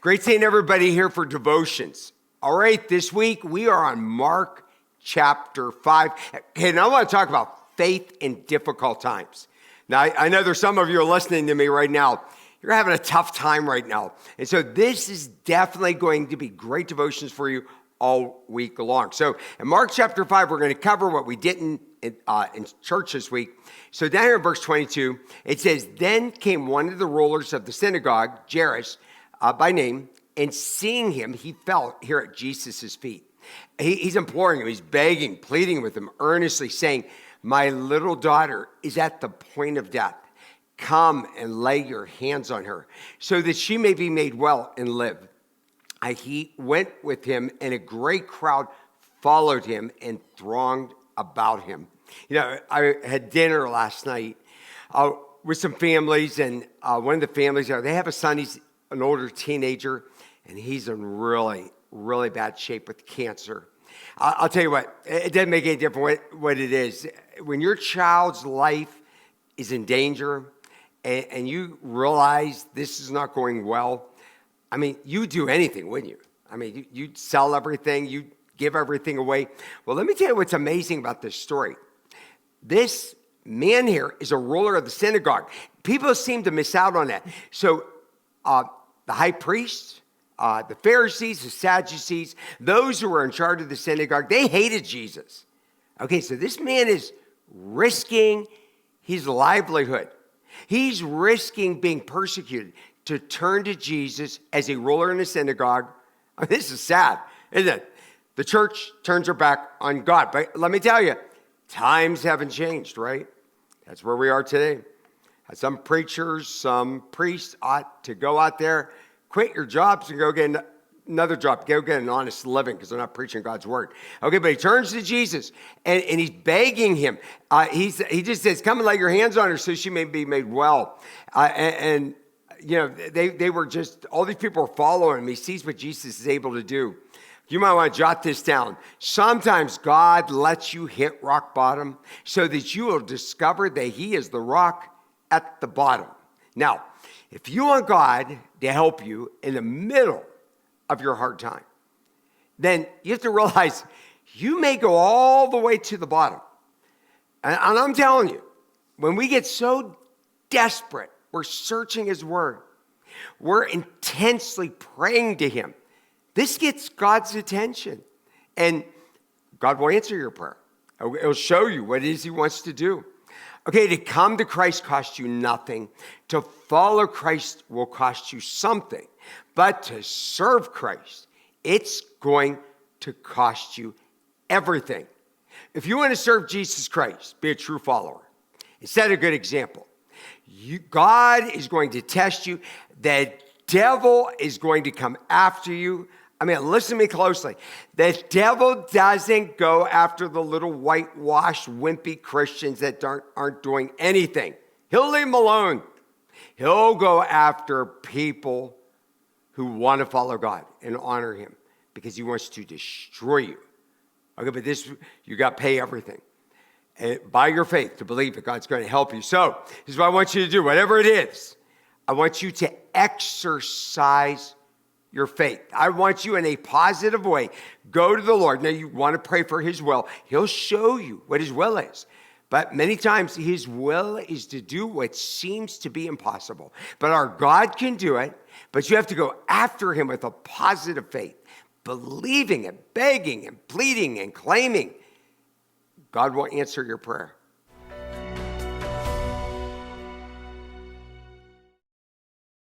Great seeing everybody here for devotions. All right, this week we are on Mark chapter 5. And I want to talk about faith in difficult times. Now, I know there's some of you are listening to me right now. You're having a tough time right now. And so this is definitely going to be great devotions for you all week long. So in Mark chapter 5, we're going to cover what we didn't in church this week. So down here in verse 22, it says, Then came one of the rulers of the synagogue, Jairus, by name, and seeing him, he fell here at Jesus' feet. He's imploring him, he's begging, pleading with him, earnestly saying, My little daughter is at the point of death. Come and lay your hands on her, so that she may be made well and live. He went with him, and a great crowd followed him and thronged about him. You know, I had dinner last night with some families, and one of the families, they have a son, he's an older teenager, and he's in really, really bad shape with cancer. I'll tell you what, it doesn't make any difference what it is. When your child's life is in danger and you realize this is not going well, I mean, you'd do anything, wouldn't you? I mean, you'd sell everything, you'd give everything away. Well, let me tell you what's amazing about this story. This man here is a ruler of the synagogue. People seem to miss out on that. So the high priests, the Pharisees, the Sadducees, those who were in charge of the synagogue, they hated Jesus. Okay, so this man is risking his livelihood. He's risking being persecuted to turn to Jesus as a ruler in the synagogue. I mean, this is sad, isn't it? The church turns her back on God. But let me tell you, times haven't changed, right? That's where we are today. Some preachers, some priests ought to go out there, quit your jobs and go get another job. Go get an honest living because they're not preaching God's word. Okay, but he turns to Jesus and he's begging him. He just says, come and lay your hands on her so she may be made well. And you know, they were just, all these people are following him. He sees what Jesus is able to do. You might want to jot this down. Sometimes God lets you hit rock bottom so that you will discover that he is the rock at the bottom. Now, if you want God to help you in the middle of your hard time, then you have to realize you may go all the way to the bottom. And I'm telling you, when we get so desperate, we're searching his word, we're intensely praying to him, this gets God's attention. And God will answer your prayer. It'll show you what it is he wants to do. Okay, to come to Christ costs you nothing. To follow Christ will cost you something. But to serve Christ, it's going to cost you everything. If you want to serve Jesus Christ, be a true follower, set a good example. God is going to test you. The devil is going to come after you. I mean, listen to me closely. The devil doesn't go after the little whitewashed, wimpy Christians that aren't doing anything. He'll leave them alone. He'll go after people who want to follow God and honor him because he wants to destroy you. Okay, but you got to pay everything. And by your faith to believe that God's going to help you. So this is what I want you to do. Whatever it is, I want you to exercise your faith. I want you in a positive way. Go to the Lord. Now you want to pray for his will. He'll show you what his will is. But many times his will is to do what seems to be impossible. But our God can do it. But you have to go after him with a positive faith, believing and begging and pleading and claiming. God will answer your prayer.